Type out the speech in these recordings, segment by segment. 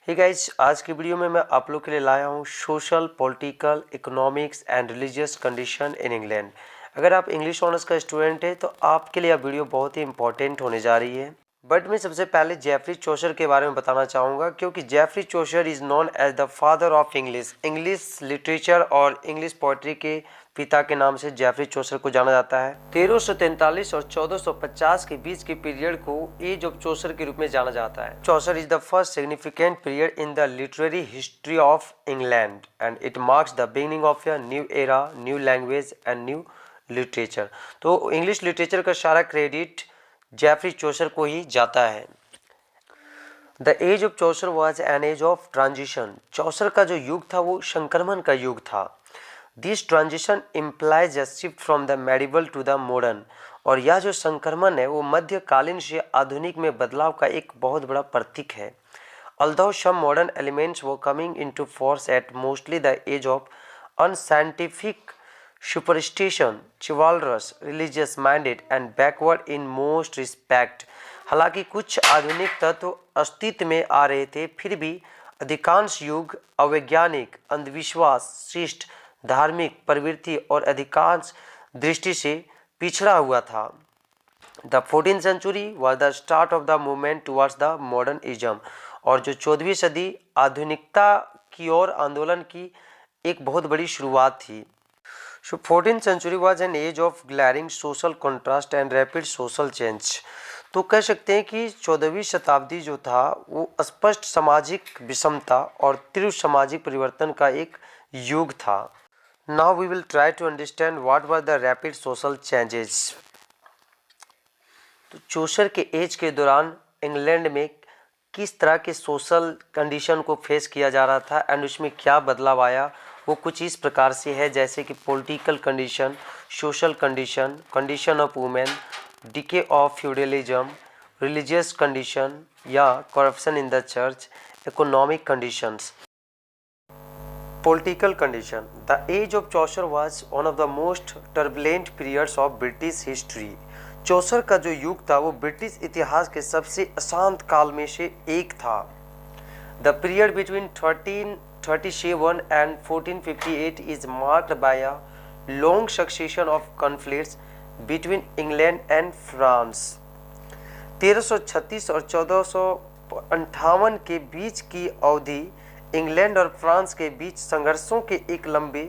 Hey guys, आज की video में मैं आप लोग के लिए लाया हूँ social, political, economics and religious condition in England. अगर आप इंग्लिश ऑनर्स का स्टूडेंट है तो आपके लिए यह वीडियो बहुत ही इंपॉर्टेंट होने जा रही है। बट मैं सबसे पहले जेफरी चौसर के बारे में बताना चाहूँगा, क्योंकि Geoffrey Chaucer is known as the father of English literature और इंग्लिश पोइट्री के पिता के नाम से जेफरी चौसर को जाना जाता है। 1343 और 1450 के बीच के पीरियड को एज ऑफ चौसर के रूप में जाना जाता है। Chaucer is the first significant period in the literary history of England and it marks the beginning of a new era, new language and new literature. तो इंग्लिश लिटरेचर का सारा क्रेडिट जेफरी चौसर को ही जाता है। The age of Chaucer was an age of transition. Chaucer का जो युग था वो संक्रमण का युग था। This transition implies a shift from the medieval to the modern. और यह जो संक्रमण है वो मध्यकालीन से आधुनिक में बदलाव का एक बहुत बड़ा प्रतीक है। Although some modern elements were coming into force at mostly the age of unscientific superstition, chivalrous, religious minded and backward in most respect। हालांकि कुछ आधुनिक तत्व अस्तित्व में आ रहे थे, फिर भी अधिकांश युग अवैज्ञानिक, अंधविश्वास, शिष्ट, धार्मिक प्रवृत्ति और अधिकांश दृष्टि से पिछड़ा हुआ था। The 14th century was the start of the movement towards the modernism। और जो 14वीं सदी आधुनिकता की ओर आंदोलन की एक बहुत बड़ी शुरुआत थी। So 14th century was an age of glaring social contrast and rapid social change। तो कह सकते हैं कि 14वीं शताब्दी जो था वो स्पष्ट सामाजिक विषमता और तीव्र सामाजिक परिवर्तन का एक युग था। Now we will try to understand what were the rapid social changes। तो चौसर के एज के दौरान इंग्लैंड में किस तरह के सोशल कंडीशन को फेस किया जा रहा था एंड उसमें क्या बदलाव आया, वो कुछ इस प्रकार से है, जैसे कि political condition, social condition, condition of women, decay of feudalism, religious condition या corruption in the church, economic conditions. Political condition। The age of Chaucer was one of the most turbulent periods of British history। चौसर का जो युग था वो British इतिहास के सबसे अशांत काल में से एक था। The period between 1337 and 1458 is marked by a long succession of conflicts between England and France। 1336 और 1458 के बीच की अवधि इंग्लैंड और फ्रांस के बीच संघर्षों के एक लंबे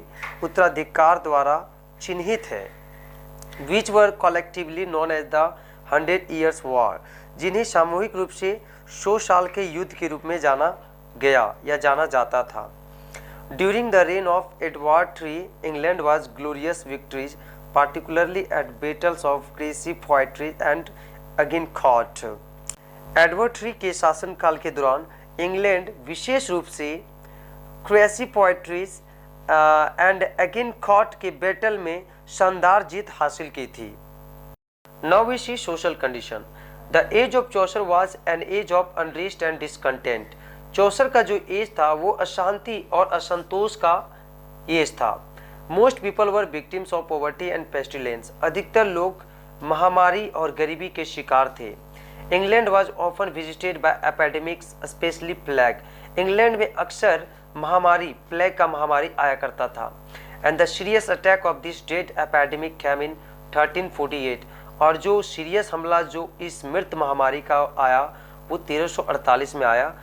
उत्तराधिकार द्वारा चिन्हित है। Which were collectively known as the 100 Years war, जिन्हें सामूहिक रूप से 100 साल के युद्ध के रूप में जाना गया या जाना जाता था। During the reign of Edward III, England was glorious victories particularly at battles of Crecy Poitiers and Agincourt. Edward III के शासनकाल के दौरान इंग्लैंड विशेष रूप से क्रेसी पोइट्रीज एंड अगिनकॉट के बैटल में शानदार जीत हासिल की थी। Now we see social condition. The age of Chaucer was an age of unrest and discontent. Chaucer का जो एज था वो अशांति और असंतोष का एज था। Most people were victims of poverty and pestilence. अधिकतर लोग महामारी और गरीबी के शिकार थे। England was often visited by epidemics, specially plague. England में अक्सर महामारी, प्लेग का महामारी आया करता था। And the serious attack of this dead epidemic came in 1348। और जो सीरियस हमला जो इस मृत महामारी का आया वो 1348 में आया।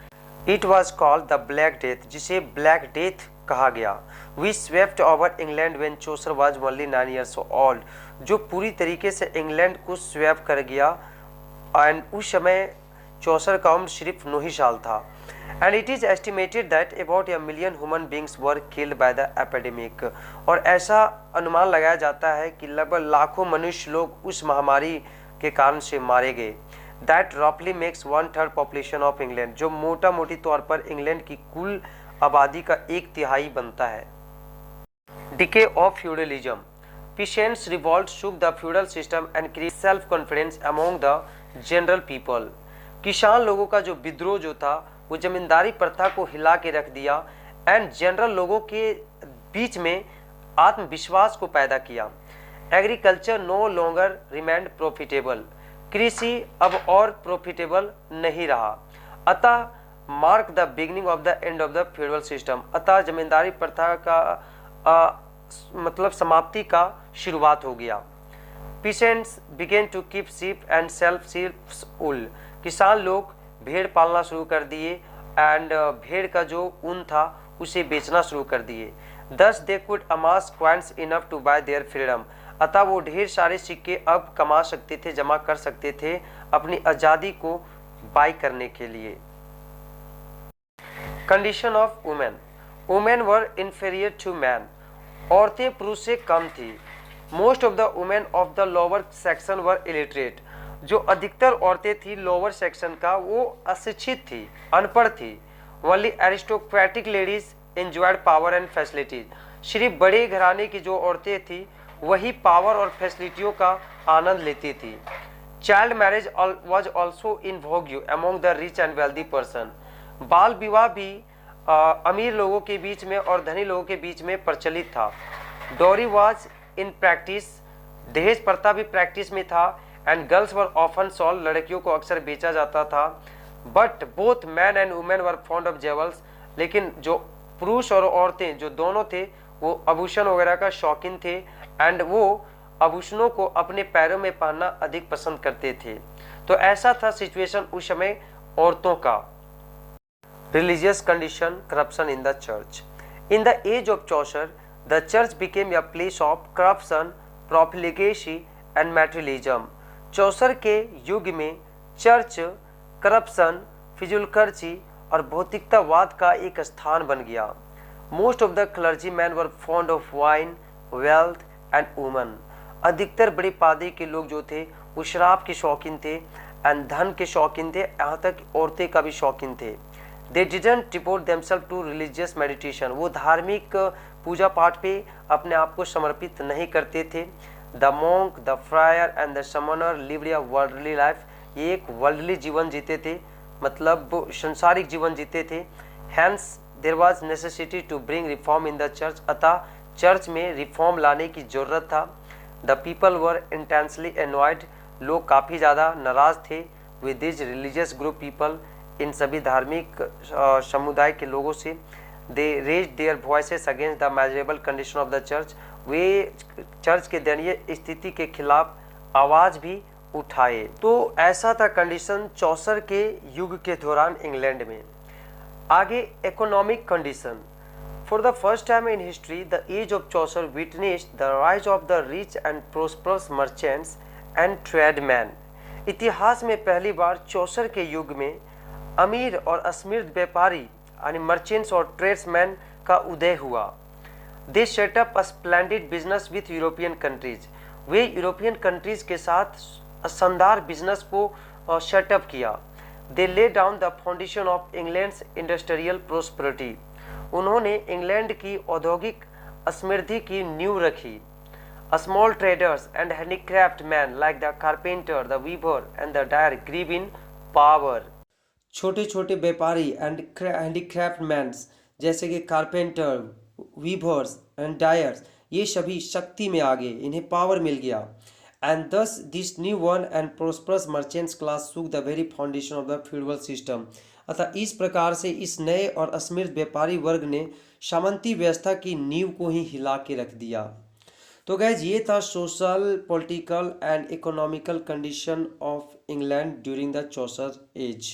It was called the black death, जिसे ब्लैक डेथ कहा गया। We swept over England when Chaucer was only 9 years old, जो पूरी तरीके से इंग्लैंड को स्वेप कर गया। एंड उस समय चौसर का उम्र सिर्फ 9 ही साल था। And it is estimated that about 1 million human beings were killed by the epidemic. और ऐसा अनुमान लगाया जाता है कि लगभग लाखों मनुष्य लोग उस महामारी के कारण से मारे गए। दैट रफली मेक्स 1/3 पॉपुलेशन ऑफ इंग्लैंड, जो मोटा मोटी तौर पर इंग्लैंड की कुल आबादी का 1/3 बनता है। Decay of feudalism. Peasants revolt shook the feudal system and created self-confidence among the general people. किसान लोगों का जो विद्रोह जो था वो जमींदारी प्रथा को हिला के रख दिया एंड जनरल लोगों के बीच में आत्मविश्वास को पैदा किया। Agriculture no longer remained profitable. कृषि अब और प्रॉफिटेबल नहीं रहा। अतः mark the beginning of the end of the feudal system. अतः जमींदारी प्रथा का मतलब समाप्ति का शुरुआत हो गया। Peasants began to keep sheep and sell sheep's wool. किसान लोग भेड़ पालना शुरू कर दिए एंड भेड़ का जो ऊन था उसे बेचना शुरू कर दिए। Thus they could amass coins enough to buy their freedom. अतः वो ढेर सारे सिक्के अब कमा सकते थे, जमा कर सकते थे अपनी आज़ादी को बाय करने के लिए। Condition of women. Women were inferior to man. औरतें पुरुष से कम थी। Most of the women of the lower section were illiterate. जो अधिकतर औरतें थी लोअर सेक्शन का वो अशिक्षित थी, अनपढ़ थी। Only aristocratic ladies enjoyed power and facilities. सिर्फ बड़े घराने की जो औरतें थी वही पावर और फैसिलिटियों का आनंद लेती थी। Child marriage was also in Vogue among the rich and wealthy person. बाल विवाह भी अमीर लोगों के बीच में और धनी लोगों के बीच में प्रचलित था। डोरी वॉज इन प्रैक्टिस। दहेज प्रथा भी प्रैक्टिस में था। And girls were often sold. लड़कियों को अक्सर बेचा जाता था। But both man and women were fond of jewels. लेकिन जो पुरुष और औरतें जो दोनों थे वो आभूषण वगैरह का शौकीन थे एंड वो आभूषणों को अपने पैरों में पहनना अधिक पसंद करते थे। तो ऐसा था सिचुएशन उस समय औरतों का। Religious condition, corruption in the church. In the age of Chaucer, the church became a place of corruption, profligacy and materialism. चौसर के युग में चर्च करप्शन, फिजूलखर्ची और भौतिकतावाद का एक स्थान बन गया। Most of the clergy man were fond of wine, wealth and woman. अधिकतर बड़े पादरी के लोग जो थे वो शराब के शौकीन थे एंड धन के शौकीन थे, यहाँ तक औरतें का भी शौकीन थे। They didn't devote themselves to religious meditation. वो धार्मिक पूजा पाठ पे अपने आप को समर्पित नहीं करते थे। The monk, the friar and the summoner lived a worldly life. ये एक वर्ल्डली जीवन जीते थे, मतलब संसारिक जीवन जीते थे। Hence there was necessity to bring reform in the church. अतः चर्च में रिफॉर्म लाने की जरूरत था। The people were intensely annoyed. लोग काफ़ी ज़्यादा नाराज थे with these religious group people. इन सभी धार्मिक समुदाय के लोगों से। They raise their voices against the miserable condition of the church. वे चर्च के दयनीय स्थिति के खिलाफ आवाज़ भी उठाए। तो ऐसा था कंडीशन चौसर के युग के दौरान इंग्लैंड में। आगे economic condition. For the first time in history the age of Chaucer witnessed the rise of the rich and prosperous merchants and tradesman. इतिहास में पहली बार चौसर के युग में अमीर और असमृद्ध व्यापारी यानी मर्चेंट्स और ट्रेड्समैन का उदय हुआ। They set up a splendid business with European countries. वे यूरोपियन कंट्रीज के साथ शानदार बिजनेस को सेटअप किया। They lay down the foundation of England's industrial prosperity. उन्होंने इंग्लैंड की औद्योगिक समृद्धि की नींव रखी। Small traders and handicraft man like the carpenter, the weaver and the dyer grew in power. छोटे छोटे व्यापारी एंड हैंडीक्राफ्ट मैन्स जैसे कि कारपेंटर, वीवर्स एंड डायर्स, ये सभी शक्ति में आ गए, इन्हें पावर मिल गया। And thus this new one and prosperous merchants class shook the very foundation of the feudal system. अतः इस प्रकार से इस नए और असमृद्ध व्यापारी वर्ग ने सामंती व्यवस्था की नींव को ही हिला के रख दिया। तो गैज ये था social, political and economical condition of England during the Chaucer as.